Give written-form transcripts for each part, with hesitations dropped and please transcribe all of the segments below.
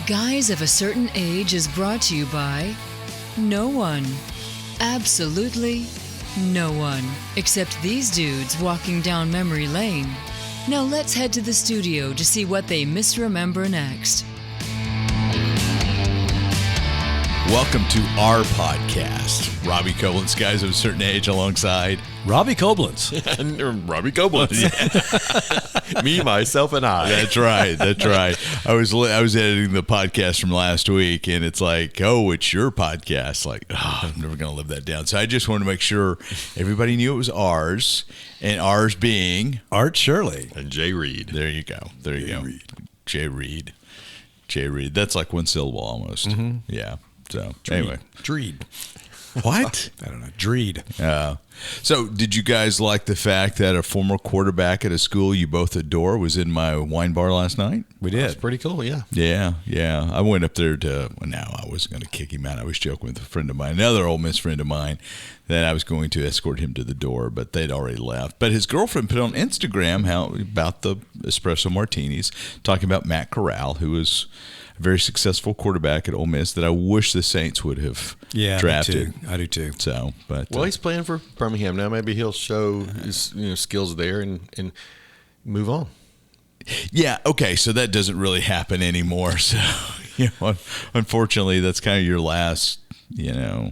Guys of a Certain Age is brought to you by no one. Absolutely no one. Except these dudes walking down memory lane. Now let's head to the studio to see what they misremember next. Welcome to our podcast. Robbie Koblenz, Guys of a Certain Age, alongside Robbie Koblenz. And Robbie Koblenz. Me, myself, and I. That's right. That's right. I was editing the podcast from last week, and it's like, oh, it's your podcast. Like, oh, I'm never going to live that down. So I just wanted to make sure everybody knew it was ours, and ours being Art Shirley. And Jay Reed. There you go. There you go. Jay Reed. Jay Reed. That's like one syllable almost. Mm-hmm. Yeah. So anyway, Dreed. What? I don't know. Dreed. So did you guys like the fact that a former quarterback at a school you both adore was in my wine bar last night? We did. That's pretty cool, yeah. Yeah. I went up there I wasn't going to kick him out. I was joking with a friend of mine, another Ole Miss friend of mine, that I was going to escort him to the door, but they'd already left. But his girlfriend put on Instagram about the espresso martinis, talking about Matt Corral, who was a very successful quarterback at Ole Miss that I wish the Saints would have drafted. I do too. So, but he's playing for Birmingham now. Maybe he'll show his skills there and move on. Yeah. Okay. So that doesn't really happen anymore. So, unfortunately, that's kind of your last. Yeah.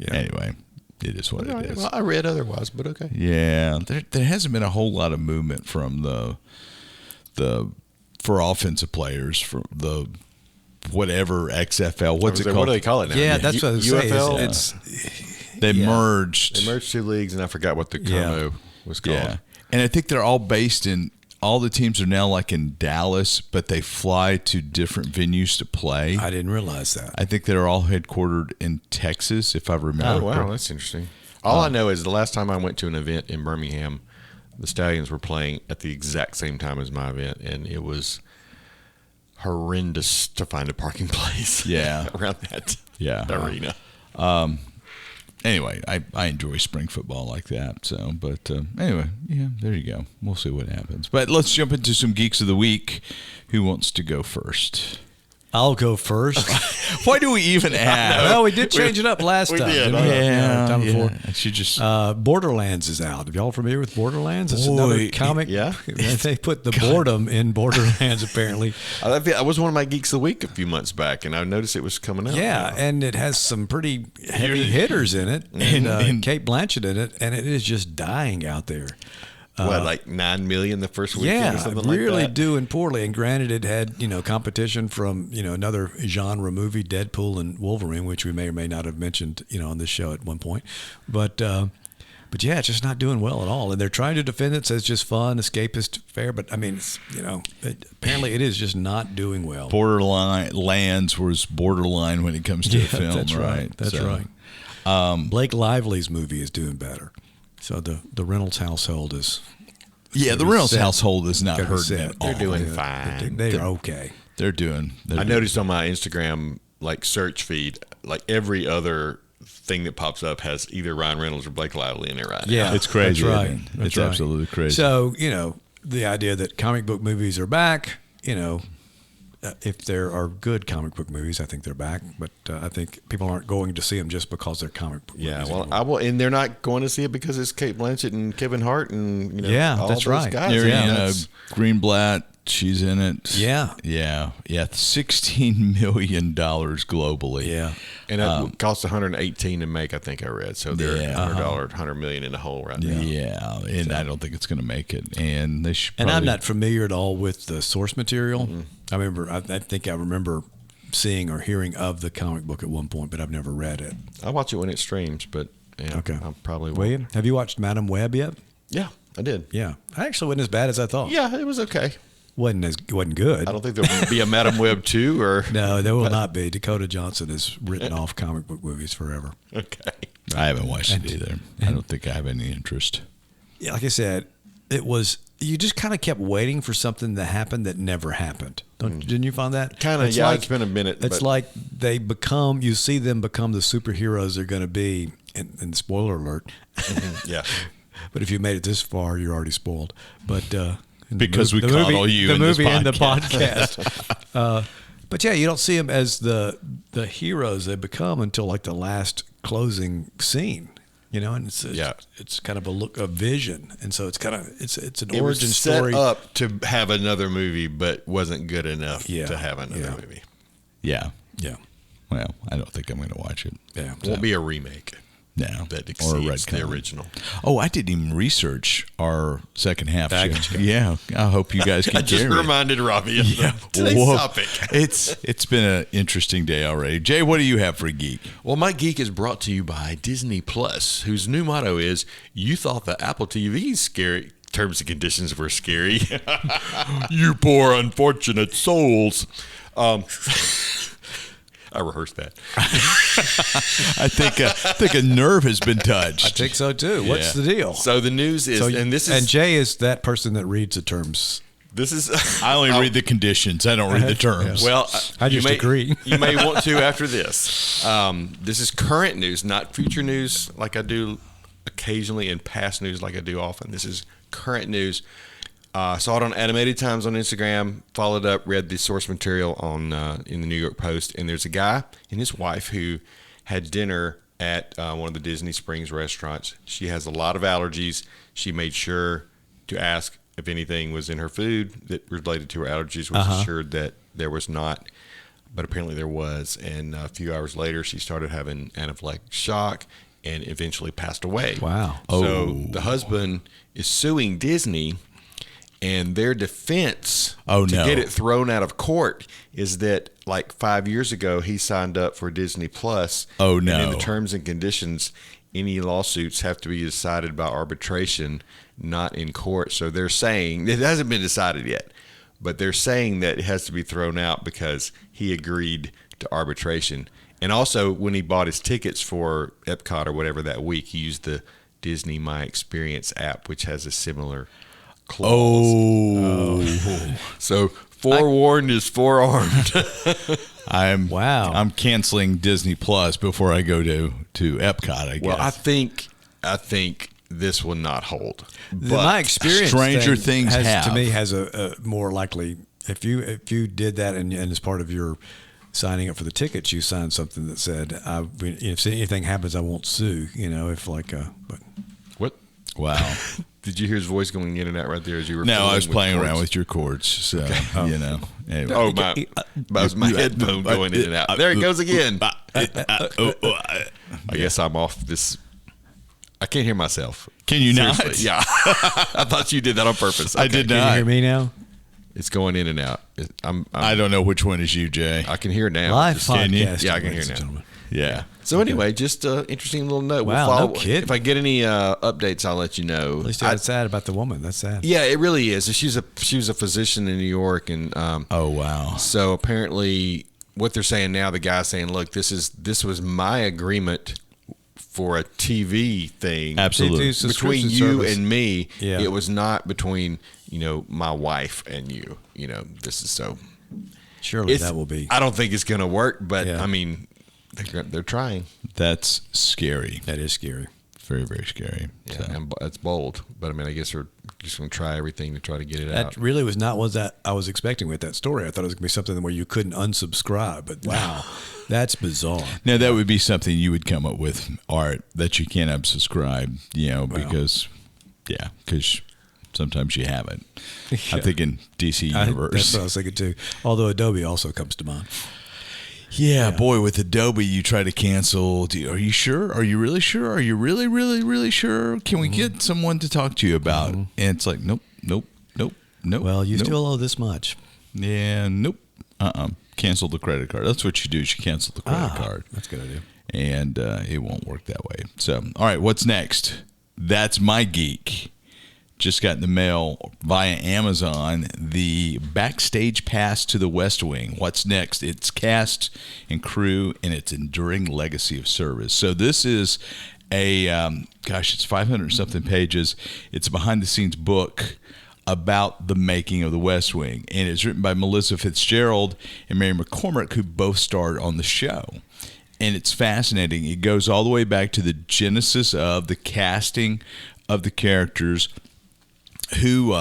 Anyway, it is what it is. Well, I read otherwise, but okay. Yeah. There hasn't been a whole lot of movement from for offensive players for the whatever XFL. What's it called? What do they call it now? Yeah, that's what I was UFL. They merged. They merged two leagues, and I forgot what the combo was called. Yeah. And I think they're all based in. All the teams are now like in Dallas, but they fly to different venues to play. I didn't realize that. I think they're all headquartered in Texas, if I remember. Oh, wow. That's interesting. All I know is the last time I went to an event in Birmingham, the Stallions were playing at the exact same time as my event, and it was horrendous to find a parking place around that arena. Anyway, I enjoy spring football like that. So, but anyway, there you go. We'll see what happens. But let's jump into some Geeks of the Week. Who wants to go first? I'll go first. Why do we even ask? Well, we did change it up last time. Did. Time before. She just Borderlands is out. Are y'all familiar with Borderlands? It's another comic. Yeah. They put the boredom in Borderlands, apparently. I was one of my Geeks of the Week a few months back, and I noticed it was coming out. Yeah, and it has some pretty heavy hitters in it, and Kate Blanchett in it, and it is just dying out there. Like 9 million the first weekend or something like that? Yeah, really doing poorly. And granted, it had competition from another genre movie, Deadpool and Wolverine, which we may or may not have mentioned on this show at one point. But yeah, it's just not doing well at all. And they're trying to defend it, says it's just fun, escapist fare. But I mean, apparently it is just not doing well. Borderlands was borderline when it comes to a film, that's right? That's right. Blake Lively's movie is doing better. So the Reynolds household is... Yeah, the Reynolds household is not hurting at all. They're doing fine. They're okay. I noticed on my Instagram search feed, every other thing that pops up has either Ryan Reynolds or Blake Lively in it right now. Yeah, it's crazy. That's right. It's absolutely crazy. So, the idea that comic book movies are back, if there are good comic book movies, I think they're back. But I think people aren't going to see them just because they're comic book movies. Yeah, well, I will, and they're not going to see it because it's Kate Blanchett and Kevin Hart and all that's those right. guys. Greenblatt, she's in it. Yeah, $16 million globally. Yeah, and it costs $118 to make. I think I read. So they're $100 million in the hole right now. Yeah, and I don't think it's going to make it. And they should. And I'm not familiar at all with the source material. Mm-hmm. I think I remember seeing or hearing of the comic book at one point, but I've never read it. I watch it when it streams, but okay. I probably won't. William, have you watched Madam Web yet? Yeah, I did. Yeah, I actually wasn't as bad as I thought. Yeah, it was okay. Wasn't good. I don't think there will be a Madam Web 2 or no, there will not be. Dakota Johnson has written off comic book movies forever. Okay, I haven't watched it either. I don't think I have any interest. Yeah, like I said, it was. You just kind of kept waiting for something to happen that never happened. Didn't you find that? Kind of, yeah. It's been a minute. It's like you see them become the superheroes they're going to be, and spoiler alert. Yeah. But if you made it this far, you're already spoiled. But because we coddle you the in movie this and the podcast. But yeah, you don't see them as the heroes they become until like the last closing scene. And it's kind of a vision, and so it's kind of it's an origin story. Set up to have another movie, but wasn't good enough to have another movie. Yeah. Yeah. Well, I don't think I'm going to watch it. Yeah. Won't be a remake. No. That Or a exceeds the retcon. original. Oh, I didn't even research our second half Baggage show. count. Yeah. I hope you guys can I just carry it. reminded Robbie of today's Whoa. topic. It's been an interesting day already. Jay, what do you have for a geek? Well, my geek is brought to you by Disney Plus, whose new motto is, "You thought the Apple TV's scary. Terms and conditions were scary. You poor unfortunate souls." I rehearsed that. I think a nerve has been touched. I think so too. What's the deal? So the news is, and Jay is that person that reads the terms. This is. I only read the conditions. I don't read the terms. Well, I just agree. You may want to after this. This is current news, not future news like I do occasionally, and past news like I do often. This is current news. Saw it on Animated Times on Instagram, followed up, read the source material on in the New York Post, and there's a guy and his wife who had dinner at one of the Disney Springs restaurants. She has a lot of allergies. She made sure to ask if anything was in her food that related to her allergies, was assured that there was not, but apparently there was. And a few hours later, she started having anaphylactic shock and eventually passed away. Wow. So the husband is suing Disney, and their defense to get it thrown out of court is that like 5 years ago, he signed up for Disney Plus. Oh, And no. in the terms and conditions, any lawsuits have to be decided by arbitration, not in court. So they're saying, it hasn't been decided yet, but they're saying that it has to be thrown out because he agreed to arbitration. And also, when he bought his tickets for Epcot or whatever that week, he used the Disney My Experience app, which has a similar clause. So forewarned is forearmed. I'm canceling Disney Plus before I go to Epcot, I guess. Well, I think this will not hold. My experience, Stranger Things has, to me, has a more likely. If you did that and as part of your signing up for the tickets, you signed something that said, "If anything happens, I won't sue." But What? Wow. Did you hear his voice going in and out right there as you were? No, I was playing chords? around with your chords, so Anyway. Oh, my headphone going in and out. There it goes again. I guess I'm off this. I can't hear myself. Can you Seriously, not? Yeah. I thought you did that on purpose. I did can not. you hear me now? It's going in and out. I don't know which one is you, Jay. I can hear now. Live Just- Can you? podcast. Yeah, I can hear ladies and now. gentlemen. Yeah. So anyway, just an interesting little note. Wow, we'll no follow, kidding. If I get any updates, I'll let you know. At least that's sad about the woman. That's sad. Yeah, it really is. She was a physician in New York, and Oh, wow. so apparently, what they're saying now, the guy's saying, "Look, this was my agreement for a TV thing, Absolutely. It's a between subscription you service. and me. Yeah. It was not between my wife and you. This is so. Surely that will be. I don't think it's going to work, but Yeah. I mean, they're trying. That's scary. That is scary. Very, very scary. Yeah, So. and that's bold. But I mean, I guess they're just going to try everything to try to get it out. That really was not what that I was expecting with that story. I thought it was going to be something where you couldn't unsubscribe. But wow, that's bizarre. Now, that would be something you would come up with, Art, that you can't unsubscribe, because sometimes you haven't. I'm thinking DC Universe. That's what I was thinking too. Although Adobe also comes to mind. Yeah, boy, with Adobe, you try to cancel. Are you sure? Are you really sure? Are you really, really, really sure? Can we get someone to talk to you about? And it's like, nope. Well, you nope. still owe this much. Yeah, nope. Cancel the credit card. That's what you do. Is you cancel the credit card. That's a good idea. And it won't work that way. So, all right, what's next? That's my geek. Just got in the mail via Amazon the backstage pass to the West Wing. What's next? It's cast and crew and its enduring legacy of service. So this is it's 500 something pages. It's a behind the scenes book about the making of the West Wing, and it's written by Melissa Fitzgerald and Mary McCormick, who both starred on the show. And it's fascinating. It goes all the way back to the genesis of the casting of the characters, who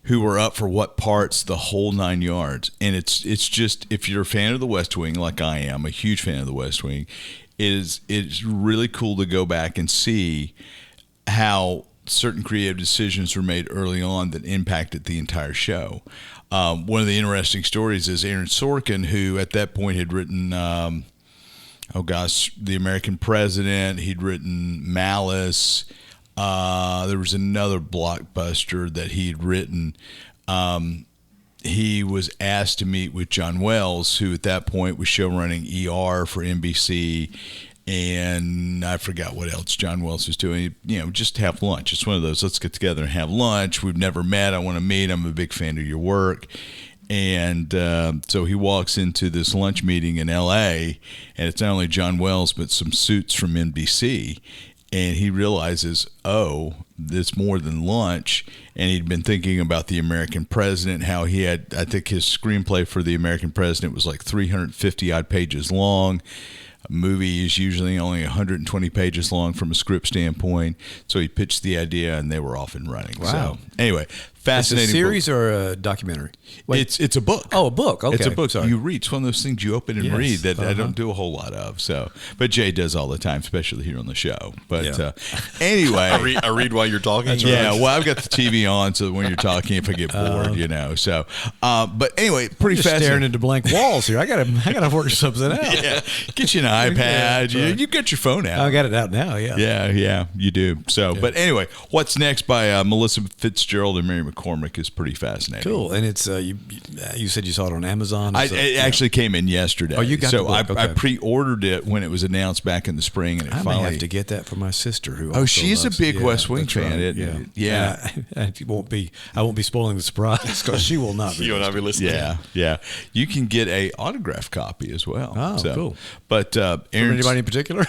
who were up for what parts, the whole 9 yards. And it's just, if you're a fan of the West Wing, like I am, a huge fan of the West Wing, it's really cool to go back and see how certain creative decisions were made early on that impacted the entire show. One of the interesting stories is Aaron Sorkin, who at that point had written, The American President. He'd written Malice. There was another blockbuster that he'd written. He was asked to meet with John Wells, who at that point was showrunning ER for NBC, and I forgot what else John Wells was doing. Just have lunch. It's one of those, let's get together and have lunch. We've never met. I want to meet. I'm a big fan of your work. And so he walks into this lunch meeting in L.A., and it's not only John Wells, but some suits from NBC. And he realizes, it's more than lunch. And he'd been thinking about the American President, how he had, I think his screenplay for the American President was like 350 odd pages long. A movie is usually only 120 pages long from a script standpoint. So he pitched the idea, and they were off and running. Wow. So anyway, fascinating. It's a series book. or a documentary? It's a book. Oh, a book. Okay. It's a book. Sorry. You read. It's one of those things you open and Yes. read that I don't do a whole lot of. So, but Jay does all the time, especially here on the show. But anyway, I read while you're talking. yeah. Well, I've got the TV on, so when you're talking, if I get bored, So, but anyway, pretty Just fascinating. staring into blank walls here. I gotta work something out. Yeah. Get you an iPad. Yeah, You got your phone out. I got it out now. Yeah. Yeah, you do. So, but anyway, what's next by Melissa Fitzgerald and Mary McCormick is pretty fascinating. Cool. And it's you said you saw it on Amazon. It actually came in yesterday. Oh, you got the so book. I Okay. pre-ordered it when it was announced back in the spring, and it I finally. may have to get that for my sister, who. Oh, also she's a loves big it. West Wing that's fan, right. isn't it? Yeah. And I won't be spoiling the surprise because she will not be. You will not be listening. Yeah. You can get a autographed copy as well. Oh, cool. But For Aaron's, anybody in particular?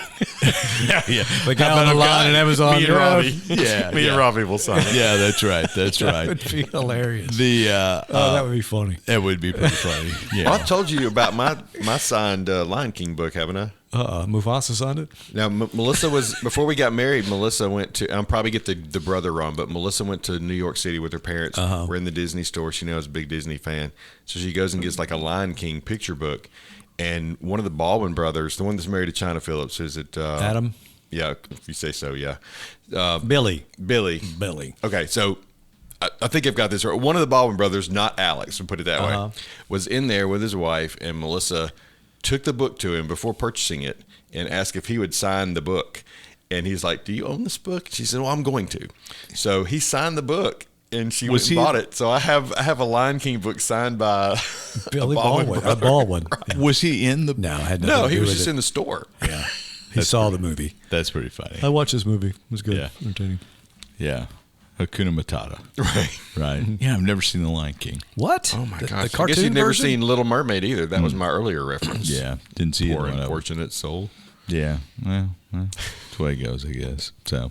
yeah. The guy on the line at Amazon. Me and Robbie. Yeah, Me and Robbie will sign it. Yeah, that's right. That's That right. would be hilarious. That would be funny. would be pretty funny. Yeah. Well, I've told you about my signed Lion King book, haven't I? Mufasa signed it. Now, Melissa was, before we got married, Melissa went to, I'll probably get the brother wrong, but Melissa went to New York City with her parents. We're in the Disney store. She knows a big Disney fan. So she goes and gets like a Lion King picture book. And one of the Baldwin brothers, the one that's married to China Phillips, is it? Adam? Yeah, if you say so, yeah. Billy. Billy. Okay, so I think I've got this right. One of the Baldwin brothers, not Alex, we'll put it that way, was in there with his wife, and Melissa took the book to him before purchasing it and asked if he would sign the book. And he's like, "Do you own this book?" And she said, "Well, I'm going to." So he signed the book, and she went and bought it. So I have a Lion King book signed by Billy Baldwin. Baldwin. Yeah. Was he in the? No, I had nothing No, to he do was with just it. in the store. Yeah. He saw the movie. That's pretty funny. I watched this movie. It was good. Yeah. Entertaining. Yeah. Hakuna Matata. Right. Right. Yeah, I've never seen The Lion King. What? Oh my The gosh! I cartoon guess you've never version? seen Little Mermaid either. That was my earlier reference. Yeah, didn't see Poor it. unfortunate soul. Yeah, well, that's the way it goes, I guess. So,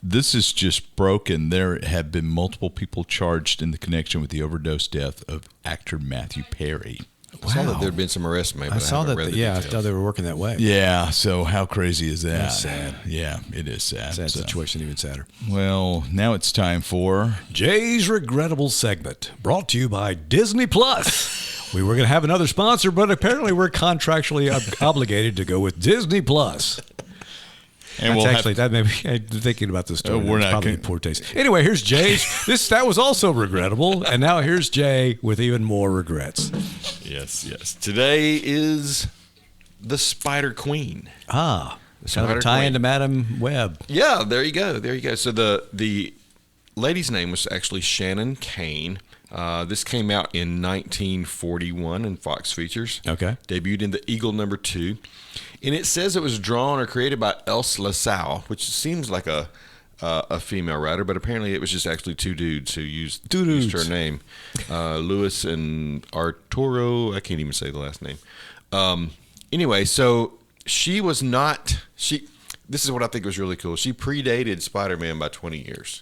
this is just broken. There have been multiple people charged in the connection with the overdose death of actor Matthew Perry. I saw that there had been some arrests made. But I saw haven't that. read the Yeah, I details. thought they were working that way. Yeah, so how crazy is that? That's sad. Yeah, it is sad. Sad So, situation, even sadder. well, now it's time for Jay's Regrettable Segment, brought to you by Disney Plus. We were going to have another sponsor, but apparently we're contractually obligated to go with Disney Plus. and That's we'll actually that made me thinking about this story. we're It's not probably con- in poor taste. Anyway, here's Jay's. That was also regrettable, and now here's Jay with even more regrets. Yes. Today is the Spider Queen. Kind of Spider a tie Queen. into Madam Web. Yeah, there you go. So the lady's name was actually Shannon Kane. This came out in 1941 in Fox Features. Okay. Debuted in the Eagle #2. And it says it was drawn or created by Else LaSalle, which seems like a female writer, but apparently it was just actually two dudes who used her name. Louis and Arturo. I can't even say the last name. Anyway, so she was not... This is what I think was really cool. She predated Spider-Man by 20 years.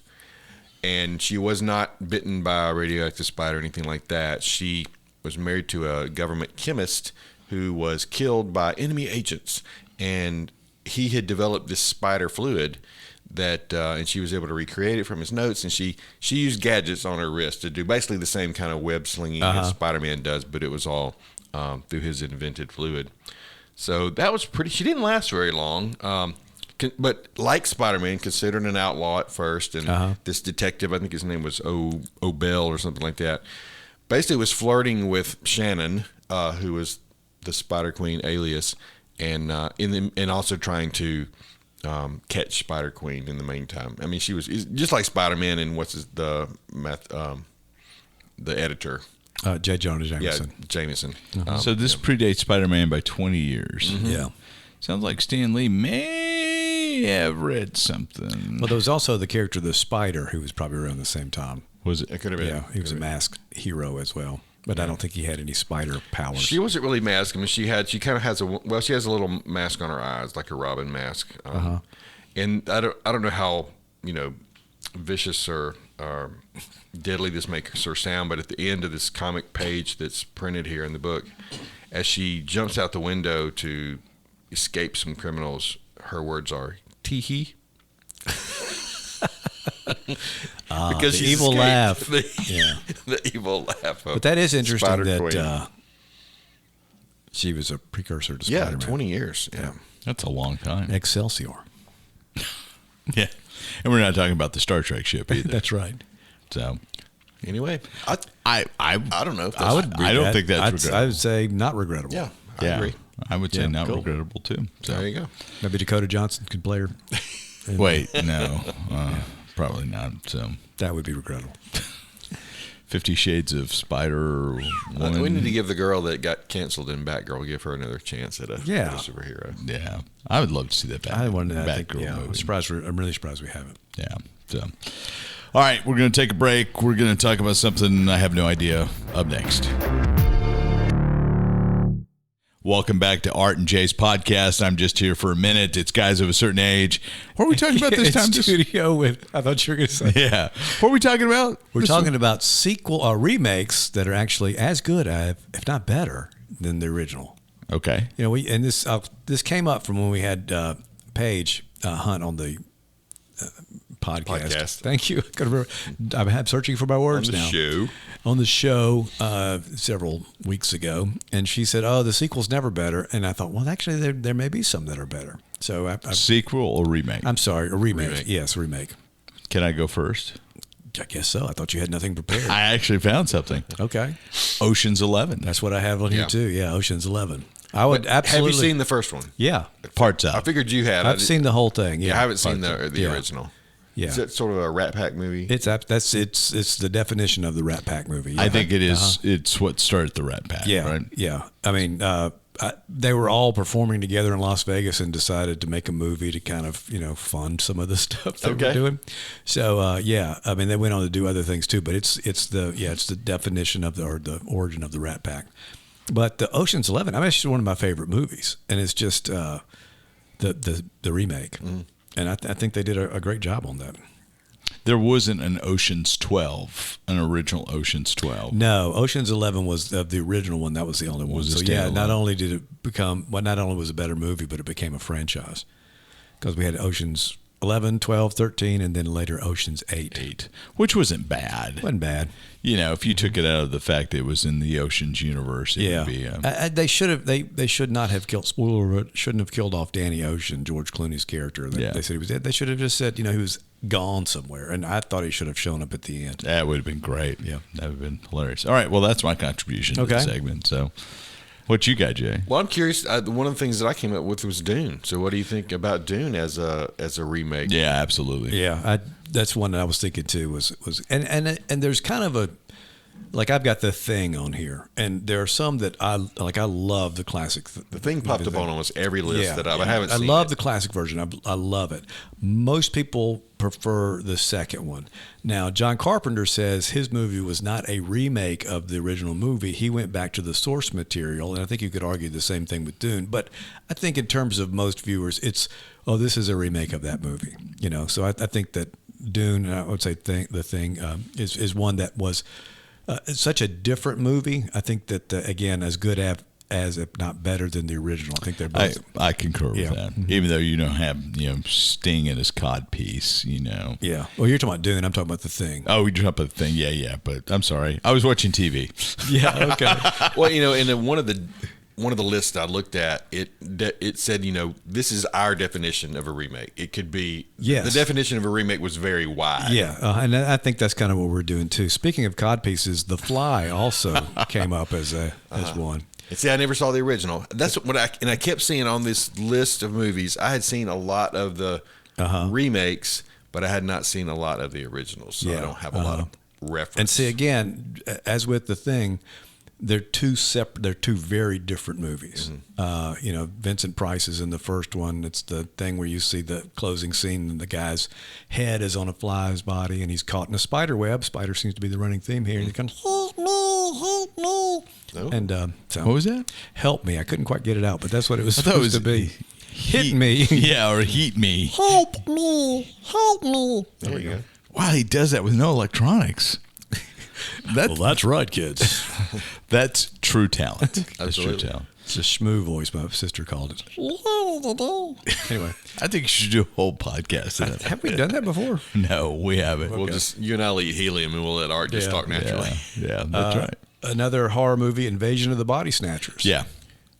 And she was not bitten by a radioactive spider or anything like that. She was married to a government chemist who was killed by enemy agents. And he had developed this spider fluid and she was able to recreate it from his notes, and she used gadgets on her wrist to do basically the same kind of web slinging as Spider-Man does, but it was all through his invented fluid. So that was pretty. She didn't last very long. But like Spider-Man, considered an outlaw at first, and this detective, I think his name was O'Bell or something like that, basically was flirting with Shannon, who was the Spider Queen alias, and also trying to catch Spider Queen in the meantime. I mean, she was just like Spider-Man and the editor. J. Jonah Jameson. Yeah, Jameson. So this predates Spider-Man by 20 years. Mm-hmm. Yeah. Sounds like Stan Lee may have read something. Well, there was also the character, the Spider, who was probably around the same time. Was it? It could have been. Yeah, he was a masked hero as well. But I don't think he had any spider powers. She wasn't really masked. I mean, she has a little mask on her eyes, like a Robin mask. And I don't know how, vicious or deadly this makes her sound, but at the end of this comic page that's printed here in the book, as she jumps out the window to escape some criminals, her words are tee-hee. Because the evil laugh. The evil laugh. But that is interesting Spider-Queen. that she was a precursor to Spider-Man. 20 years. Yeah. That's a long time. Excelsior. Yeah. And we're not talking about the Star Trek ship either. That's right. So Anyway, I don't know. If that's, I don't think that's regrettable. I would say not regrettable. Yeah, I agree. I would say not regrettable too. So There you go. Maybe Dakota Johnson could play her. wait, no, probably not. So That would be regrettable. 50 Shades of Spider Woman. We need to give the girl that got canceled in Batgirl, give her another chance at a superhero. Yeah, I would love to see that I wanted that. Batgirl movie. I'm really surprised we haven't. Yeah. So, all right, we're going to take a break. We're going to talk about something I have no idea. Up next. Welcome back to Art and Jay's podcast. I'm just here for a minute. It's guys of a certain age. What are we talking about this time? Studio with. I thought you were going to say. Yeah. What are we talking about? We're talking about remakes that are actually as good, if not better, than the original. Okay. This came up from when we had Paige Hunt on the podcast. Thank you. I'm searching for my words now. On the show several weeks ago, and she said, "Oh, the sequel's never better." And I thought, well, actually, there may be some that are better. So, sequel or remake? I'm sorry, a remake. Yes, remake. Can I go first? I guess so. I thought you had nothing prepared. I actually found something. Okay. Ocean's 11. That's what I have on here too. Yeah, Ocean's 11. I would absolutely. Have you seen the first one? Yeah, Parts out. I figured you had. I've seen the whole thing. Yeah, I haven't seen the original. Yeah. Is that sort of a Rat Pack movie? It's the definition of the Rat Pack movie. Yeah. I think it is. It's what started the Rat Pack. Yeah, right? Yeah. I mean, they were all performing together in Las Vegas and decided to make a movie to kind of fund some of the stuff they were doing. So I mean, they went on to do other things too, but it's the definition of the origin of the Rat Pack. But the Ocean's 11, I mean, it's just one of my favorite movies, and it's just the remake. And I think they did a great job on that. There wasn't an Ocean's 12, an original Ocean's 12. No, Ocean's 11 was the original one. That was the only one. So yeah, not only did it become, not only was it a better movie, but it became a franchise. Because we had Ocean's 11, 12, 13, and then later Ocean's 8. Which wasn't bad. Wasn't bad. If you took it out of the fact that it was in the Ocean's universe, it would be. They should not have killed. Spoiler alert! Shouldn't have killed off Danny Ocean, George Clooney's character. They said he was dead. They should have just said he was gone somewhere, and I thought he should have shown up at the end. That would have been great. Yeah, that would have been hilarious. All right, well, that's my contribution to the segment. So, what you got, Jay? Well, I'm curious. One of the things that I came up with was Dune. So, what do you think about Dune as a remake? Yeah, absolutely. Yeah, that's one that I was thinking too. Was and there's kind of a. Like I've got The Thing on here, and there are some that I like. I love the classic. The Thing popped up on almost every list that I haven't seen. I love the classic version. I love it. Most people prefer the second one. Now, John Carpenter says his movie was not a remake of the original movie. He went back to the source material, and I think you could argue the same thing with Dune. But I think in terms of most viewers, it's this is a remake of that movie. So I think that Dune, and I would say The Thing, is one that was. It's such a different movie. I think that again, as good as, if not better than the original. I think they're both. I concur with that. Mm-hmm. Even though you don't have Sting in his cod piece, Yeah. Well, you're talking about Dune. I'm talking about The Thing. Oh, we dropped a thing. Yeah. But I'm sorry. I was watching TV. Yeah. Okay. Well, and then one of the lists I looked at, it said, this is our definition of a remake. It could be, yes. The definition of a remake was very wide. Yeah, and I think that's kind of what we're doing too. Speaking of cod pieces, The Fly also came up as one. And see, I never saw the original. That's what I kept seeing on this list of movies. I had seen a lot of the remakes, but I had not seen a lot of the originals. So I don't have a lot of reference. And see, again, as with The Thing, they're two separate. They're two very different movies. Mm-hmm. Vincent Price is in the first one. It's the thing where you see the closing scene and the guy's head is on a fly's body and he's caught in a spider web. Spider seems to be the running theme here. And he comes, help me. Oh. And so What was that? Help me. I couldn't quite get it out, but that's what it was supposed it was to be. Hit me. Yeah, or heat me. Help me. Help me. There you go. Wow, he does that with no electronics. That's right, kids. That's true talent. That's true Absolutely. talent. It's a shmoo voice, my sister called it. Anyway, I think you should do a whole podcast of that. have we done that before? No, we haven't. We'll you and I'll eat helium and we'll let Art just talk naturally. Yeah, that's right. Another horror movie, Invasion of the Body Snatchers. Yeah,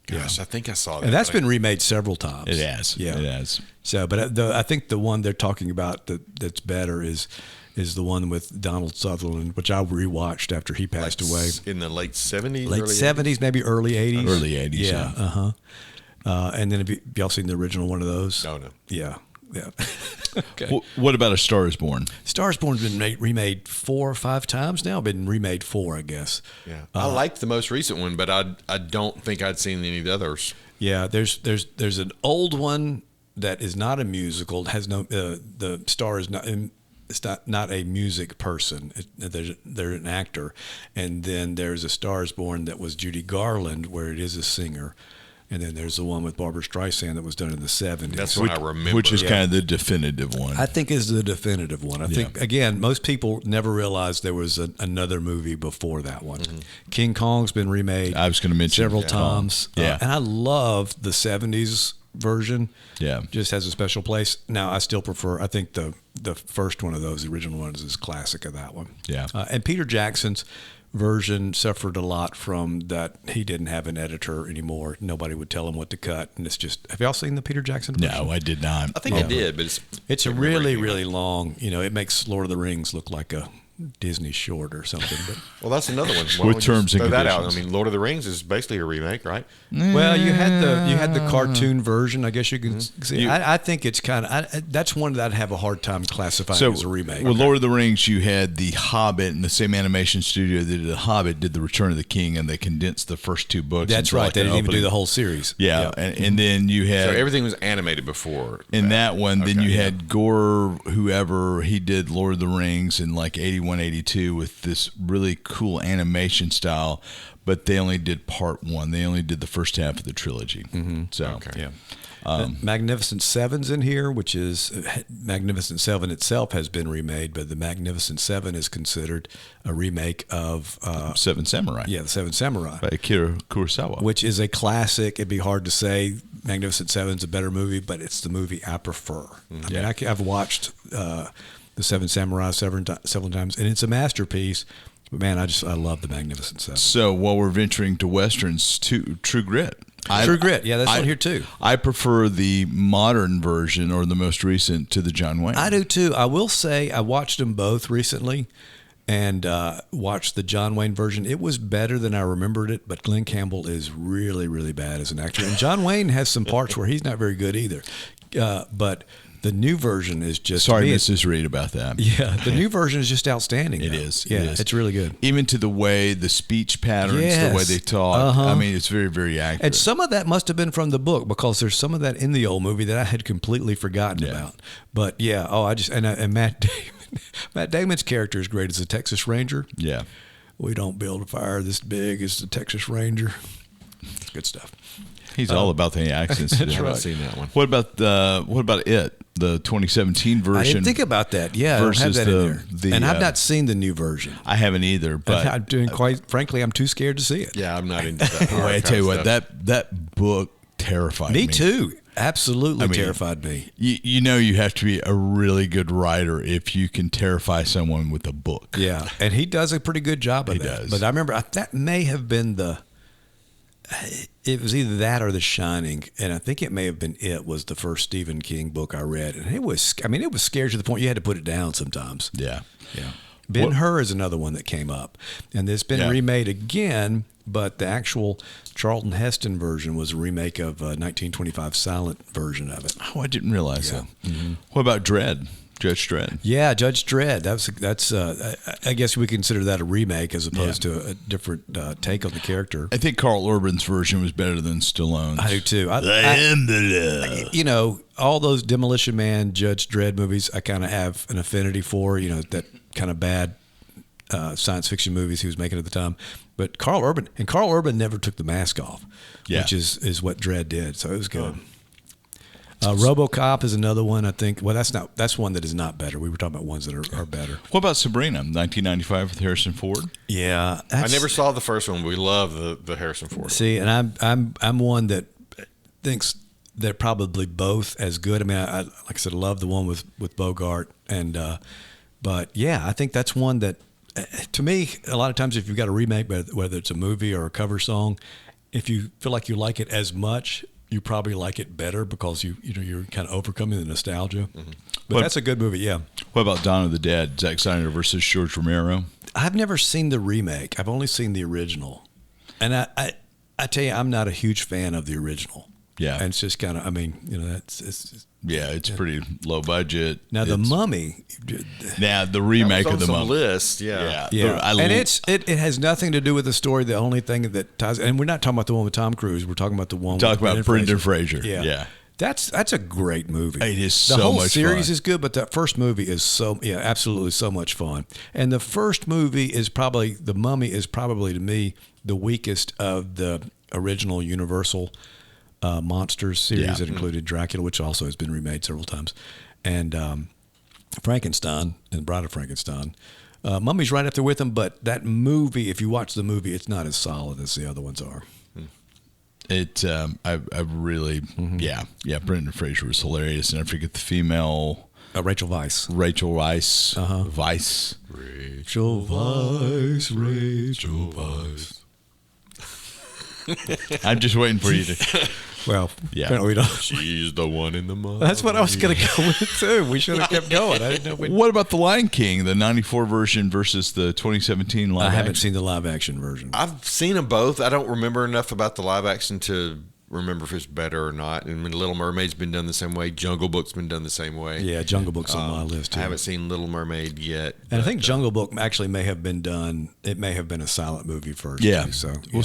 Gosh, I think I saw that. And that's been remade several times. it has. Yeah. It has. So, but I think the one they're talking about that's better is the one with Donald Sutherland, which I rewatched after he passed away. In the late 70s? Late early 70s, maybe early 80s. Early 80s, yeah. And then have y'all seen the original one of those? No. Yeah. Okay. What about A Star Is Born? Star Is Born's been remade 4 or 5 times now. Been remade 4, I guess. Yeah. I liked the most recent one, but I don't think I'd seen any of the others. Yeah, there's an old one that is not a musical. It has no the star is not. It's not a music person. They're an actor, and then there's A Star Is Born that was Judy Garland, where it is a singer, and then there's the one with Barbara Streisand that was done in the 70s. That's what I remember. Which is kind of the definitive one. I think is the definitive one. I think, again, most people never realized there was another movie before that one. Mm-hmm. King Kong's been remade I was going to mention several times. Yeah. And I love the 70s version. Yeah. Just has a special place. Now, I still prefer, I think the first one of those, the original ones, is classic of that one. Yeah. And Peter Jackson's version suffered a lot from that he didn't have an editor anymore. Nobody would tell him what to cut. And it's just, have y'all seen the Peter Jackson version? No, I did not. I think I did, but It's a really, really long, it makes Lord of the Rings look like a Disney short or something. But well, that's another one. With terms and throw that out. I conditions. mean, Lord of the Rings is basically a remake, right? well, you had the cartoon version. I guess you can see. I think it's kind of that's one that I'd have a hard time classifying as a remake. With Lord of the Rings, you had The Hobbit, and the same animation studio that did The Hobbit did The Return of the King, and they condensed the first 2 books. That's into right. like They an didn't even do opening. the whole series. Yeah, and then you had So everything was animated before. in that one. Then Okay, you yeah. had Gore, whoever he did Lord of the Rings in like 81, 82 with this really cool animation style, but they only did part 1. They only did the first half of the trilogy. So Yeah. Magnificent Seven's in here, which is Magnificent Seven itself has been remade, but the Magnificent Seven is considered a remake of Seven Samurai. the Seven Samurai, By Akira Kurosawa. which is a classic. It'd be hard to say Magnificent Seven's a better movie, but it's the movie I prefer. I mean, I've watched the Seven Samurai several times, and it's a masterpiece. But man, I love the Magnificent Seven. So while we're venturing to westerns, True Grit. True Grit, yeah, that's on here too. I prefer the modern version or the most recent to the John Wayne. I do too. I will say I watched them both recently, and watched the John Wayne version. It was better than I remembered it, but Glenn Campbell is really, really bad as an actor, and John Wayne has some parts where he's not very good either. But the new version is just Sorry, to me, it's- Mrs. Reed, about that. Yeah, the new version is just outstanding. It though. is. Yeah, It is. it's really good. Even to the way the speech patterns, the Yes. way they talk. Uh-huh. I mean, it's very, very accurate. And some of that must have been from the book, because there's some of that in the old movie that I had completely forgotten Yeah. about. But yeah, and Matt Damon, Matt Damon's character is great as a Texas Ranger. Yeah. We don't build a fire this big as the Texas Ranger. It's good stuff. He's all about the accents. I haven't seen that one. What about It? the 2017 version. I didn't think about that. Yeah, I don't have that in there. And I've not seen the new version. I haven't either. But I'm doing quite frankly, I'm too scared to see it. Yeah, I'm not into that. Boy, I tell you what, that book terrified me. Me too. Absolutely terrified me. You have to be a really good writer if you can terrify someone with a book. Yeah, and he does a pretty good job of that. He does. But I remember that may have been it was either that or The Shining, and I think it may have been was the first Stephen King book I read, and it was scary to the point you had to put it down sometimes. Yeah. Ben-Hur is another one that came up, and it's been remade again, but the actual Charlton Heston version was a remake of a 1925 silent version of it. Oh, I didn't realize that. Mm-hmm. What about Dredd? Judge Dredd. Yeah, Judge Dredd. That's. I guess we consider that a remake as opposed to a different take on the character. I think Carl Urban's version was better than Stallone's. I do too. The love. All those Demolition Man, Judge Dredd movies, I kind of have an affinity for. That kind of bad science fiction movies he was making at the time. But Carl Urban never took the mask off, which is what Dredd did. So it was good. RoboCop is another one, I think. Well, that's one that is not better. We were talking about ones that are better. What about Sabrina, 1995 with Harrison Ford? Yeah, I never saw the first one. We love the Harrison Ford. See, and I'm one that thinks they're probably both as good. I mean, like I said, I love the one with Bogart, and but yeah, I think that's one that to me, a lot of times if you've got a remake, whether it's a movie or a cover song, if you feel like you like it as much, you probably like it better because you're kind of overcoming the nostalgia. Mm-hmm. But that's a good movie, yeah. What about Dawn of the Dead? Zack Snyder versus George Romero? I've never seen the remake. I've only seen the original. And I tell you, I'm not a huge fan of the original. Yeah. And it's just kind of, it's pretty low budget. Now, The Mummy. Now, the remake of The Mummy. List, yeah. And it has nothing to do with the story. The only thing that ties, and we're not talking about the one with Tom Cruise. We're talking about the one with Brendan Fraser. Yeah. That's a great movie. It is so much fun. The whole series is good, but that first movie is absolutely so much fun. And the first movie The Mummy is probably to me the weakest of the original Universal Monsters series that included Dracula, which also has been remade several times, and Frankenstein and Bride of Frankenstein. Mummy's right up there with them, but that movie, if you watch the movie, it's not as solid as the other ones are. I really, Brendan Fraser was hilarious, and I forget the female. Rachel Weisz. Weisz. Rachel Weisz. I'm just waiting for you to. Well, apparently we don't. She's the one in the mud. That's what I was going to go with too. We should have kept going. I didn't know. What about the Lion King, the '94 version versus the 2017 live? I haven't seen the live action version. I've seen them both. I don't remember enough about the live action to remember if it's better or not. I mean, Little Mermaid's been done the same way. Jungle Book's been done the same way. Yeah, Jungle Book's on my list too. I haven't seen Little Mermaid yet. And I think Jungle Book actually may have been done. It may have been a silent movie first. Yeah. Too, so well,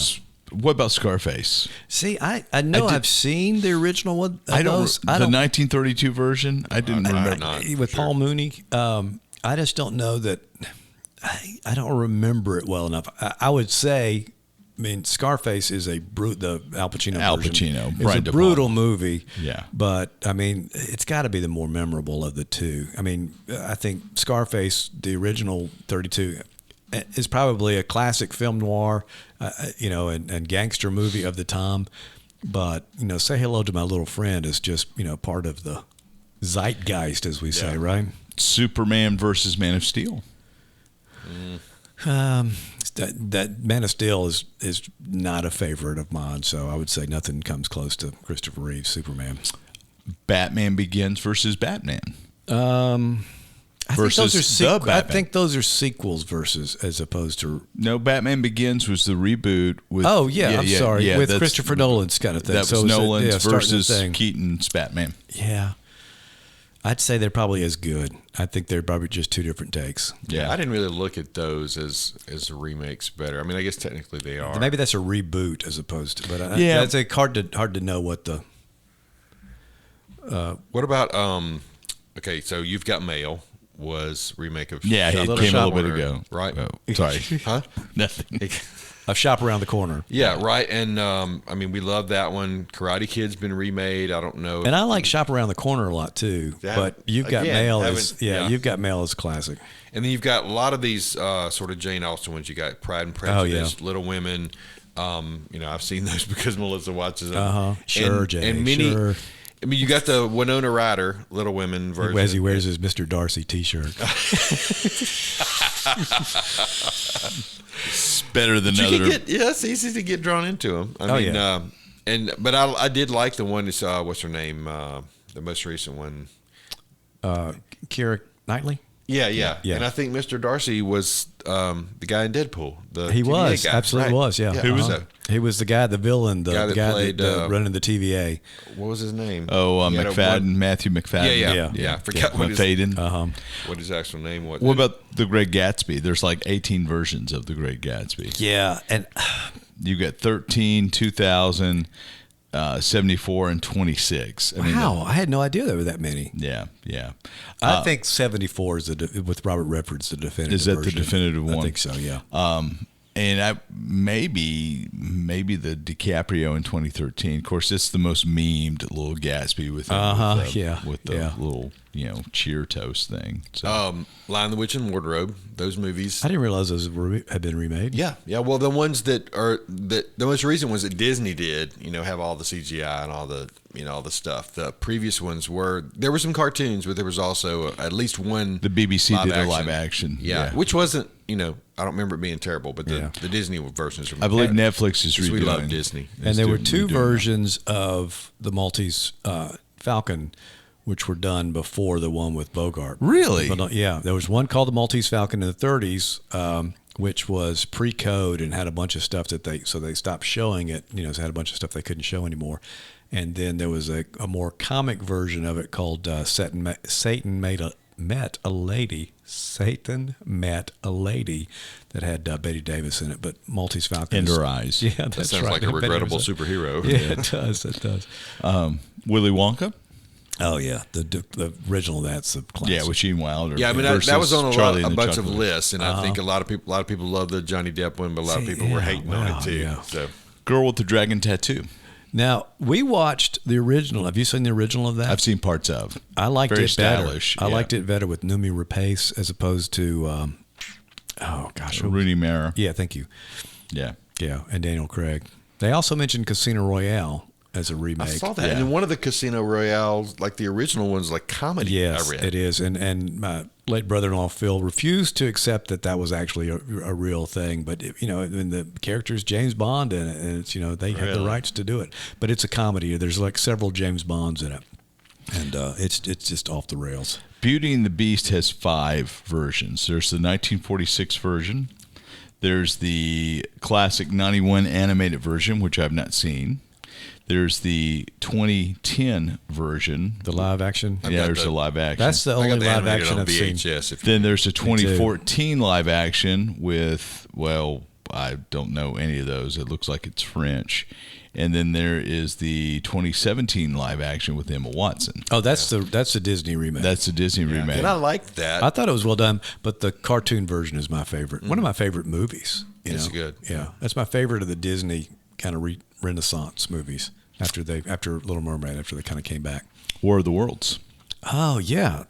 what about Scarface? See, I know I've seen the original one. The 1932 version. I didn't remember with Paul Mooney. I just don't know that. I don't remember it well enough. I would say, I mean, Scarface is the Al Pacino version. It's a brutal movie. Yeah, but I mean, it's got to be the more memorable of the two. I mean, I think Scarface, the original 32. Is probably a classic film noir, and gangster movie of the time. But, Say Hello to My Little Friend is just, part of the zeitgeist, as we say, right? Superman versus Man of Steel. That Man of Steel is not a favorite of mine, so I would say nothing comes close to Christopher Reeve's Superman. Batman Begins versus Batman. I think those are sequels as opposed to. No, Batman Begins was the reboot with. Oh yeah, I'm sorry, with Christopher Nolan's kind of thing. That was Nolan's versus Keaton's Batman. Yeah, I'd say they're probably as good. I think they're probably just two different takes. Yeah, I didn't really look at those as remakes better. I mean, I guess technically they are. Maybe that's a reboot as opposed to. But it's hard to know what the. What about Okay, so You've Got Mail. Was remake of it came a little bit ago, right? Oh, sorry, huh? Nothing. A Shop Around the Corner. Yeah, right. And I mean, we love that one. Karate Kid's been remade. I don't know. And I like Shop Around the Corner a lot too. But You've Got Mail is You've Got Mail is classic. And then you've got a lot of these sort of Jane Austen ones. You got Pride and Prejudice, Little Women. I've seen those because Melissa watches them. Sure, Jay. And many. Sure. I mean, you got the Winona Ryder Little Women version. As he wears his Mr. Darcy T-shirt. It's better than other. It's easy to get drawn into them. I mean, but I did like the one that's what's her name? The most recent one. Keira Knightley. Yeah. And I think Mr. Darcy was the guy in Deadpool. He TVA was guy, absolutely right? was. Yeah. Who was that? He was the guy, the villain, the guy that played running the TVA. What was his name? McFadden, Matthew McFadden. Yeah. Forgot what his actual name was. What about The Great Gatsby? There's like 18 versions of The Great Gatsby. Yeah, and you got 13, 2000, 74, and 26. Wow, I had no idea there were that many. Yeah. I think 74 is with Robert Redford's the definitive. Is that version. the definitive one? I think so. Yeah. And maybe the DiCaprio in 2013. Of course, it's the most memed little Gatsby with the little cheer toast thing. So. Lion, the Witch, and Wardrobe. Those movies. I didn't realize those had been remade. Yeah. Well, the ones the most recent ones that Disney did, have all the CGI and all the all the stuff. The previous ones there were some cartoons, but there was also at least one. The BBC did a live action. Yeah, which wasn't I don't remember it being terrible, but the Disney versions. I believe Netflix is redoing. We love Disney. And there were two versions of the Maltese Falcon, which were done before the one with Bogart. Really? But, there was one called the Maltese Falcon in the 30s, which was pre-code and had a bunch of stuff so they stopped showing it. So had a bunch of stuff they couldn't show anymore. And then there was a more comic version of it called Satan Met a Lady. Satan Met a Lady that had Betty Davis in it, but Maltese Falcon. And her eyes. Yeah, that that's sounds right. like a regrettable superhero. Yeah, it does. It does. Willy Wonka. Oh yeah, the original. That's the classic. Yeah, with Gene Wilder. Yeah, I mean that was on a bunch of Chocolate. lists, and I think a lot of people love the Johnny Depp one, but a lot of people were hating on it too. Yeah. So, Girl with the Dragon Tattoo. Now we watched the original. Have you seen the original of that? I've seen parts of. I liked Very it better. stylish. I liked it better with Noomi Rapace as opposed to Rooney Mara. Yeah, thank you. Yeah, and Daniel Craig. They also mentioned Casino Royale as a remake. I saw that, and in one of the Casino Royales, like the original one's like comedy. Yes, I read. it is, and my late brother-in-law Phil refused to accept that was actually a real thing. But and the character's James Bond in it, and it's they have the rights to do it. But it's a comedy. There's like several James Bonds in it, and it's just off the rails. Beauty and the Beast has 5 versions. There's the 1946 version. There's the classic 91 animated version, which I've not seen. There's the 2010 version. The live action? Yeah, there's a live action. That's the only live action I've seen. Then there's a 2014 live action with, I don't know any of those. It looks like it's French. And then there is the 2017 live action with Emma Watson. Oh, that's the Disney remake. That's the Disney remake. And I liked that. I thought it was well done, but the cartoon version is my favorite. One of my favorite movies. It's good. Yeah, that's my favorite of the Disney kind of Renaissance movies after Little Mermaid, after they kind of came back. War of the Worlds. Oh yeah,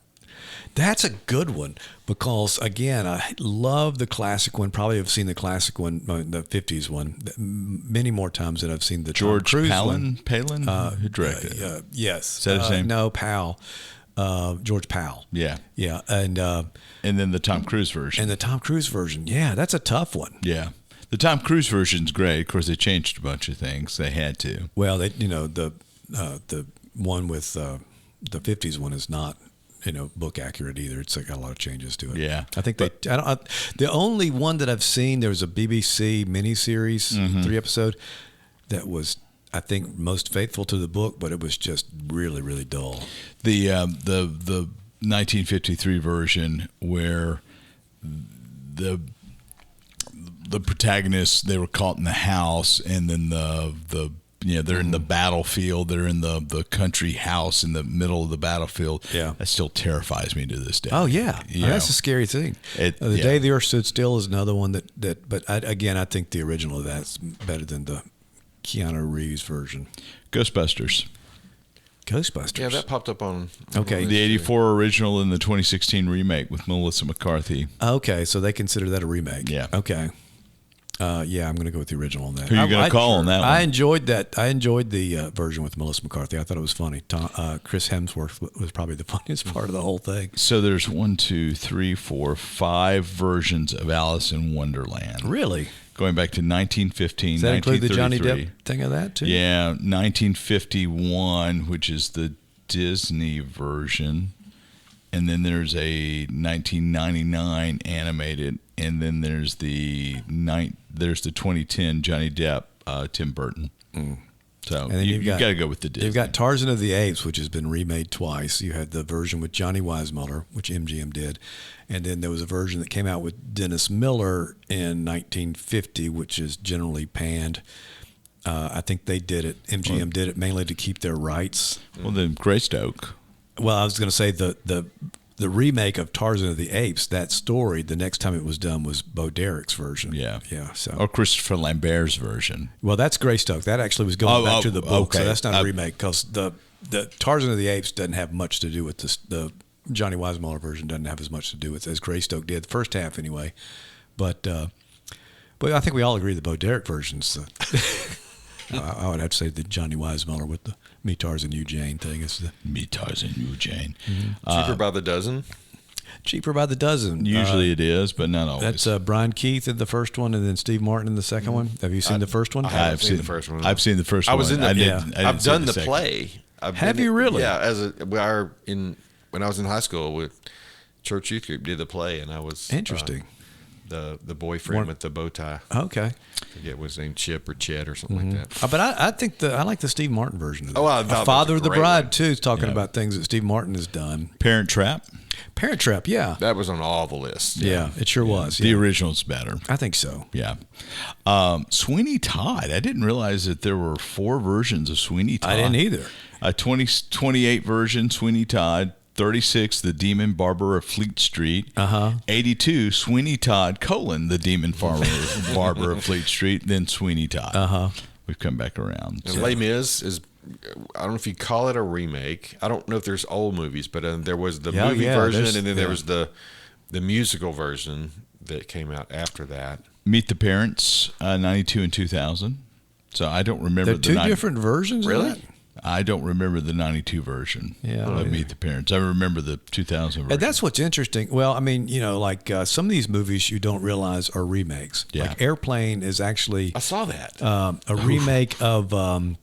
that's a good one because again, I love the classic one. Probably have seen the classic one, the '50s one, many more times than I've seen the George Tom Cruise Palin. one. Who directed it? Yes. Is that his name? No, Powell. George Powell. Yeah. And then the Tom Cruise version. And the Tom Cruise version. Yeah, that's a tough one. Yeah. The Tom Cruise version's great. Of course, they changed a bunch of things. They had to. Well, the one with the '50s one is not book accurate either. It's got a lot of changes to it. Yeah, I think the only one that I've seen, there was a BBC miniseries, 3-episode, that was I think most faithful to the book, but it was just really really dull. The 1953 version where the protagonists, they were caught in the house, and then the they're in the battlefield. They're in the country house in the middle of the battlefield. Yeah. That still terrifies me to this day. Oh yeah, that's a scary thing. The Day the Earth Stood Still is another one that. But I think the original of that's better than the Keanu Reeves version. Ghostbusters. Yeah, that popped up on. Okay. The 84 original and the 2016 remake with Melissa McCarthy. Okay, so they consider that a remake. Yeah. Okay. Yeah, I'm going to go with the original on that. Who are you going to call on that one? I enjoyed that. I enjoyed the version with Melissa McCarthy. I thought it was funny. Chris Hemsworth was probably the funniest part of the whole thing. So there's 1, 2, 3, 4, 5 versions of Alice in Wonderland. Really? Going back to 1915, Does that include the Johnny 1933. Depp thing of that too? Yeah, 1951, which is the Disney version. And then there's a 1999 animated, and then there's the 2010 Johnny Depp, Tim Burton. So And then you've got to go with the Disney. You've got Tarzan of the Apes, which has been remade twice. You had the version with Johnny Weissmuller, which MGM did, and then there was a version that came out with Dennis Miller in 1950, which is generally panned. I think they did it. MGM did it mainly to keep their rights. Well, then Greystoke. Well, I was going to say the remake of Tarzan of the Apes, that story, the next time it was done was Bo Derek's version. Yeah. So. Or Christopher Lambert's version. Well, that's Greystoke. That actually was going back to the book, okay. so that's not a remake because the Tarzan of the Apes doesn't have much to do with this. The Johnny Weissmuller version doesn't have as much to do with it as Greystoke did, the first half anyway. But I think we all agree the Bo Derek version's. I would have to say the Johnny Weissmuller with the Me Tarzan You Jane thing is the Me Tarzan You Jane. Cheaper by the dozen. cheaper by the dozen. Usually it is, but not always. That's Brian Keith in the first one, and then Steve Martin in the second one. Have you seen the first one? I've seen the first one. I've seen the first one. I was in the. I've done the second. play. Have you really? Yeah, when I was in high school with church youth group, did the play, and I was Interesting. The boyfriend with the bow tie. Okay. I forget what his name, Chip or Chet or something like that. But I think I like the Steve Martin version of that. Oh, I thought Father that of the was a great Bride one. too is talking about things that Steve Martin has done. Parent Trap. Parent Trap, yeah. That was on all the lists. Yeah, it sure was. The Yeah. original's better. I think so. Yeah. Sweeney Todd. I didn't realize that there were 4 versions of Sweeney Todd. I didn't either. A 2028 version, Sweeney Todd. 36, The Demon Barber of Fleet Street. 82, Sweeney Todd, the Demon Barber of Fleet Street. Then Sweeney Todd. We've come back around. And Les Mis is, I don't know if you call it a remake. I don't know if there's old movies, but there was the movie version, and then there was the musical version that came out after that. Meet the Parents, 92 and 2000. So I don't remember There are two different versions Really? of that? I don't remember the 92 version of Meet the Parents. I remember the 2000 version. And that's what's interesting. Well, I mean, like some of these movies you don't realize are remakes. Yeah. Like Airplane is actually I saw that. a remake of I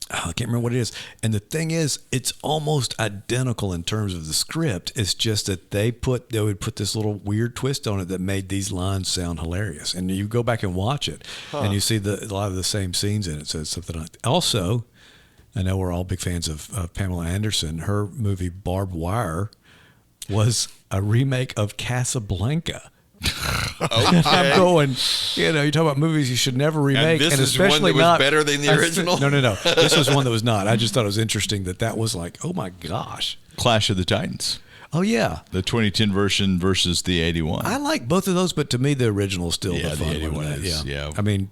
can't remember what it is. And the thing is, it's almost identical in terms of the script. It's just that they would put this little weird twist on it that made these lines sound hilarious. And you go back and watch it, and you see a lot of the same scenes in it. So it's something like that. Also, I know we're all big fans of Pamela Anderson. Her movie Barbed Wire was a remake of Casablanca. Okay. I'm going, you're talking about movies you should never remake. this and is one especially that was not better than the original? No. This was one that was not. I just thought it was interesting that was like, oh my gosh. Clash of the Titans. Oh, yeah. The 2010 version versus the 81. I like both of those, but to me, the original is still Yeah, the the fun 81 one. is, yeah. I mean,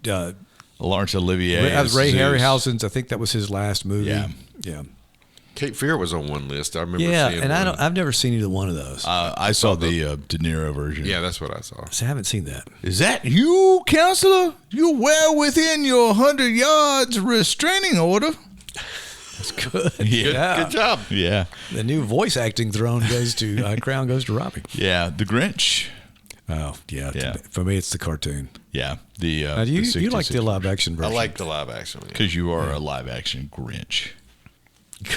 Laurence Olivier. that was Ray as Zeus. Harryhausen's. I think that was his last movie. Yeah. Cape Fear was on one list. I remember Yeah, seeing and one. I've never seen either one of those. I saw the De Niro version. Yeah, that's what I saw. So I haven't seen that. Is that you, counselor? You're well within your 100 yards restraining order. That's good. Yeah. Good job. Yeah. The new voice acting crown goes to Robbie. Yeah. The Grinch. Oh, yeah. Yeah. For me, it's the cartoon. Yeah. The Now, you like the 66 live action I version. like the live action one. because you are a live action Grinch.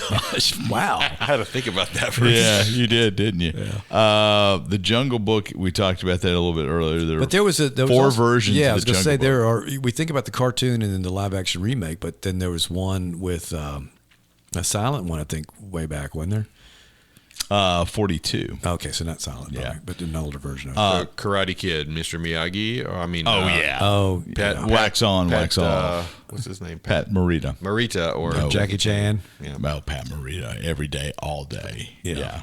Gosh, wow. I had to think about that for Yeah, you did, didn't you? Yeah. The Jungle Book. We talked about that a little bit earlier. But there was 4 also, versions. Yeah, of I was the going to say Jungle Book. we think about the cartoon and then the live action remake, but then there was one with a silent one, I think, way back, wasn't there? 42. Okay, so not silent. Yeah. Movie, but an older version of it. The Karate Kid, Mr. Miyagi, or Wax on, wax off. What's his name? Pat Morita. Morita, or Jackie Chan. Yeah. Well, Pat Morita, every day, all day. Yeah.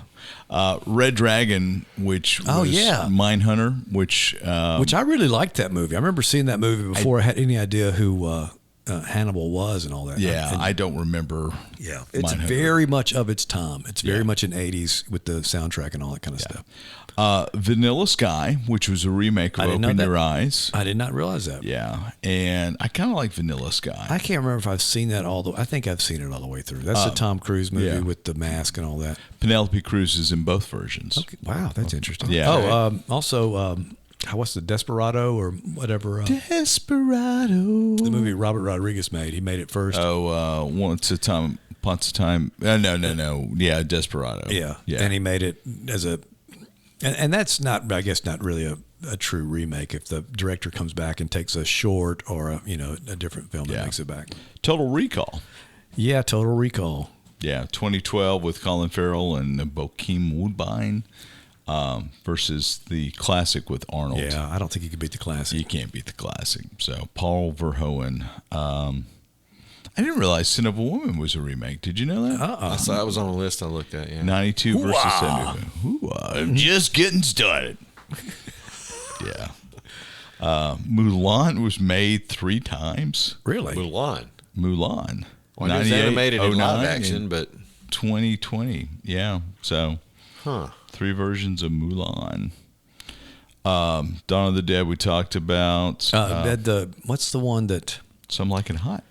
Red Dragon, which was Mindhunter, which Which I really liked that movie. I remember seeing that movie before I had any idea who Hannibal was and all that. Yeah, I don't remember. Yeah, it's Mindhunter. very much of its time. It's very much in '80s with the soundtrack and all that kind of stuff. Vanilla Sky, which was a remake of Open Your Eyes. I did not realize that. Yeah, and I kind of like Vanilla Sky. I can't remember if I've seen that I think I've seen it all the way through. That's the Tom Cruise movie with the mask and all that. Penelope Cruz is in both versions. Okay. Wow, that's interesting. Yeah. Oh, also, what's the Desperado or whatever? Desperado. The movie Robert Rodriguez made. He made it first. Oh, Once a Time. No. Yeah, Desperado. Yeah. And he made it as a, and that's not, I guess, not really a true remake. If the director comes back and takes a short or a different film that makes it back. Total Recall. Yeah, Total Recall. Yeah, 2012 with Colin Farrell and Bokeem Woodbine versus the classic with Arnold. Yeah, I don't think you can beat the classic. You can't beat the classic. So Paul Verhoeven. I didn't realize Sin of a Woman was a remake. Did you know that? I saw it was on the list I looked at. Yeah. 92 versus 70. I'm just getting started. Yeah. Mulan was made 3 times. Really? Mulan. Well, it was animated in live action, but 2020. Yeah. So 3 versions of Mulan. Dawn of the Dead we talked about. What's the one that? Some Like It Hot.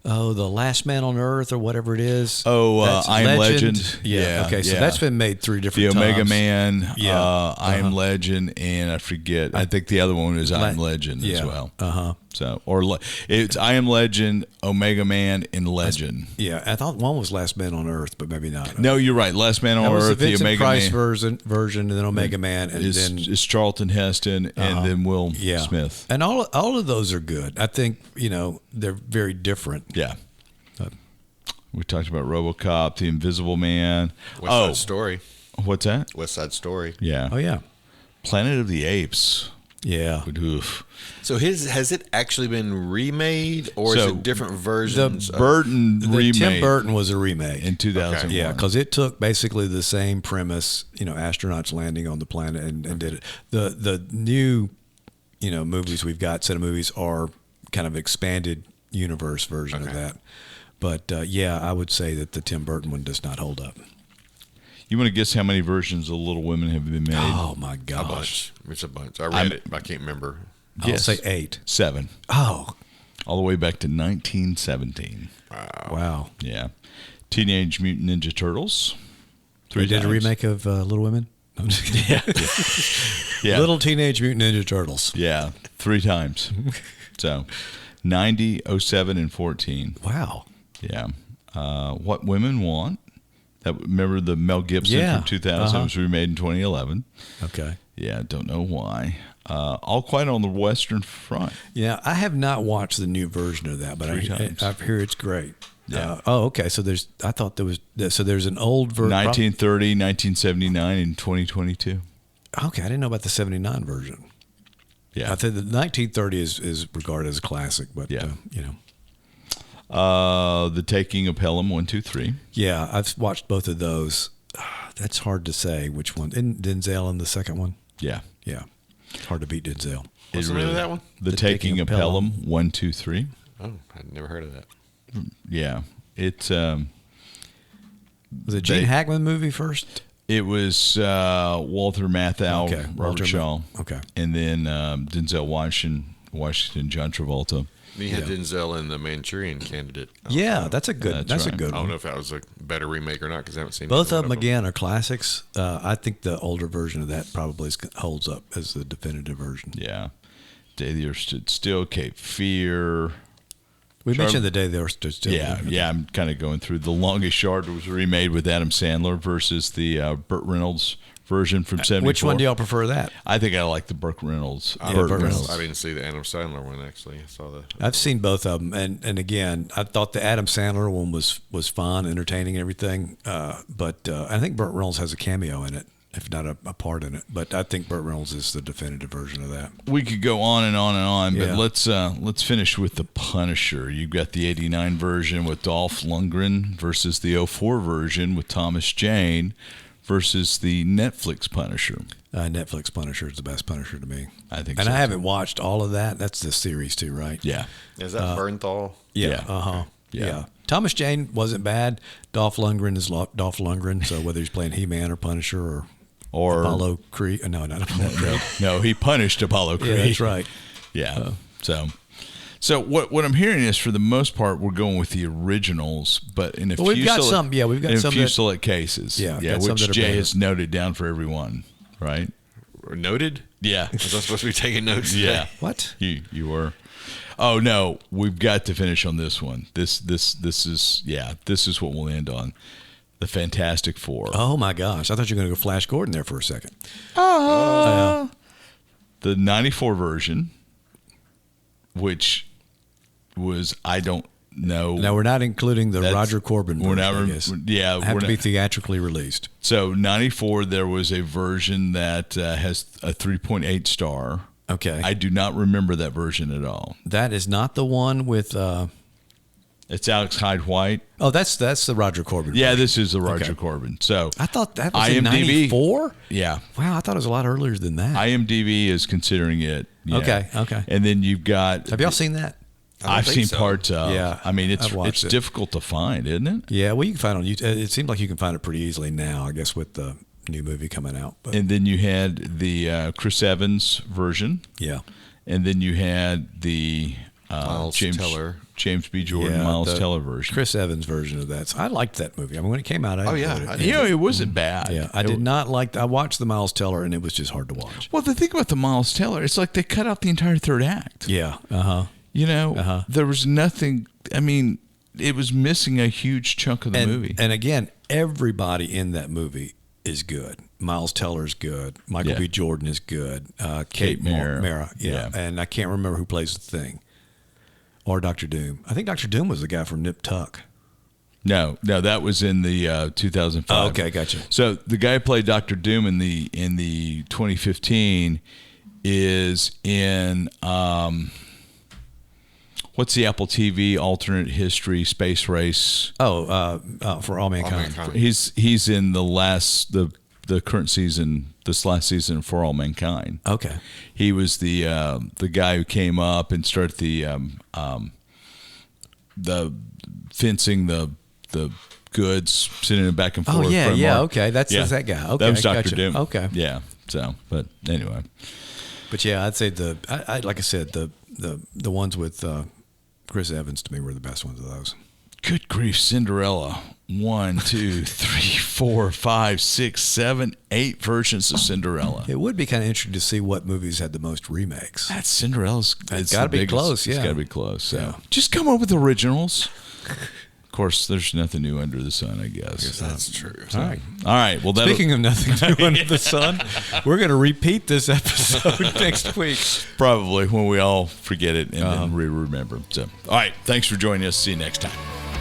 Oh, The Last Man on Earth or whatever it is. Oh, I Am Legend. Yeah. Okay, so that's been made 3 different times. The times. Omega Man, I Am Legend, and I forget. I think the other one is I Am Legend as well. So, it's I Am Legend, Omega Man, and Legend. I thought one was Last Man on Earth, but maybe not. No, you're right. Last Man on Earth, the Omega Price Man version, and then Omega Man, and then it's Charlton Heston, and then Will Smith. And all of those are good. I think they're very different. Yeah. We talked about RoboCop, The Invisible Man. West Side Story. What's that? West Side Story. Yeah. Oh yeah. Planet of the Apes. Yeah. Oof. So has it actually been remade, or is it different versions? The Burton remake. Tim Burton was a remake in 2001. Okay. Yeah, because it took basically the same premise, astronauts landing on the planet, and did it. The new, movies we've got, set of movies, are kind of expanded universe version of that. But I would say that the Tim Burton one does not hold up. You want to guess how many versions of Little Women have been made? Oh my gosh, a bunch. It's a bunch. I read it, but I can't remember. I'll say 8. 7. Oh, all the way back to 1917. Wow. Yeah. Teenage Mutant Ninja Turtles. 3 They did a remake of Little Women. I'm just kidding. Yeah. Little Teenage Mutant Ninja Turtles. Yeah, 3 times. So, 90, 07, and 14. Wow. Yeah. What Women Want. Remember the Mel Gibson from 2000? It was remade in 2011. Okay. Yeah, don't know why. All Quiet on the Western Front. Yeah, I have not watched the new version of that, but I hear it's great. Yeah. Okay. So there's an old version. 1930, 1979, and 2022. Okay, I didn't know about the 79 version. Yeah. I think the 1930 is regarded as a classic, but The Taking of Pelham 1, 2, 3. Yeah, I've watched both of those. That's hard to say which one. Isn't Denzel in the second one? Yeah. Yeah. It's hard to beat Denzel. What's the name of that one? The Taking of Pelham 1, 2, 3. Oh, I'd never heard of that. Yeah. It's was it Gene Hackman movie first? It was Walter Matthau, Robert Shaw. Okay. And then Denzel Washington, John Travolta. He had Denzel in The Manchurian Candidate. Yeah, that's a good. That's right. a good I one. don't know if that was a better remake or not because I haven't seen both of them. Again, are classics. I think the older version of that probably holds up as the definitive version. Yeah, Day the Earth Stood Still, Cape Fear. We mentioned The Day the Earth Stood Still. Yeah. I'm kind of going through The Longest Yard was remade with Adam Sandler versus the Burt Reynolds version from 74. Which one do y'all prefer that? I think I like the Burt Reynolds. Burt Reynolds. I didn't see the Adam Sandler one, actually. I saw the. I've seen both of them, and again, I thought the Adam Sandler one was fun, entertaining, and everything. But I think Burt Reynolds has a cameo in it, if not a part in it. But I think Burt Reynolds is the definitive version of that. We could go on and on and on, but Yeah. let's finish with the Punisher. You've got the '89 version with Dolph Lundgren versus the '04 version with Thomas Jane versus the Netflix Punisher. Netflix Punisher is the best Punisher to me. I think And so, I haven't watched all of that. That's the series too, right? Yeah. Is that Bernthal? Yeah. Uh-huh. Yeah. Yeah. Thomas Jane wasn't bad. Dolph Lundgren is Dolph Lundgren. So whether he's playing He-Man or Punisher or Apollo Creed. No, not Apollo Creed. No, he punished Apollo Creed. Yeah, that's right. Yeah. So what I'm hearing is, for the most part, we're going with the originals, but in a few we've got select, some. Yeah, we've got in some a few that- select cases. Yeah, Yeah, got some which that are Jay better. has noted down for everyone, right? Noted? Yeah. Was I supposed to be taking notes? Yeah. What? You were. Oh no, we've got to finish on this one. This is what we'll end on. The Fantastic Four. Oh my gosh! I thought you were going to go Flash Gordon there for a second. The '94 version, which was, I don't know. Now we're not including the That's- Roger Corbin we're version. not- I guess. yeah, have we're to be not- theatrically released. So '94, there was a version that has a 3.8 star. Okay, I do not remember that version at all. that is not the one with. It's Alex Hyde White. Oh, that's the Roger Corbin. Yeah, version. this is the Roger Okay. Corbin. So I thought that was in IMDb. '94. yeah, Wow, I thought it was a lot earlier than that. IMDb is considering it. Yeah. Okay. And then you've got. Have y'all seen that? I've think seen so. parts of. Yeah, I mean, I've watched it's it. difficult to find, isn't it? Yeah, well, you can find it on YouTube. It seems like you can find it pretty easily now, I guess, with the new movie coming out. But And then you had the Chris Evans version, yeah, and then you had the Miles Teller. James B. Jordan, Yeah, Miles the Teller version. Chris Evans version of that. So I liked that movie. I mean, when it came out, I Oh, yeah, enjoyed I it. did. You know, it wasn't bad. Yeah, I did not like. I watched the Miles Teller, and it was just hard to watch. Well, the thing about the Miles Teller, it's like they cut out the entire third act. Yeah. Uh-huh. You know, there was nothing. I mean, it was missing a huge chunk of the movie. And again, everybody in that movie is good. Miles Teller's good. Michael Yeah. B. Jordan is good. Kate Mara. Mara. Yeah. And I can't remember who plays the Thing. Or Dr. Doom. I think Dr. Doom was the guy from Nip Tuck. No, that was in the 2005. Oh, okay, gotcha. So the guy who played Dr. Doom in the 2015 is in what's the Apple TV alternate history space race? For All Mankind. He's in the current season, this last season for All Mankind. Okay. He was the guy who came up and started the fencing the goods, sending it back and forth. Oh, yeah, from yeah, our- okay. That's that guy. Okay, that was Dr. gotcha. Doom. Okay. Yeah. So, but anyway, But yeah, I'd say like I said, the ones with Chris Evans to me were the best ones of those. good grief, Cinderella. 1, 2, 3, 4, 5, 6, 7, 8 versions of Cinderella. It would be kind of interesting to see what movies had the most remakes. That's Cinderella's. It's gotta the be biggest. close, It's yeah. got to be close. So Yeah. just come up with originals. Of course, there's nothing new under the sun, I guess. That's true. All right. All right. Well, Speaking of nothing new under the sun, we're going to repeat this episode next week. probably when we all forget it and then remember. So, all right. Thanks for joining us. See you next time.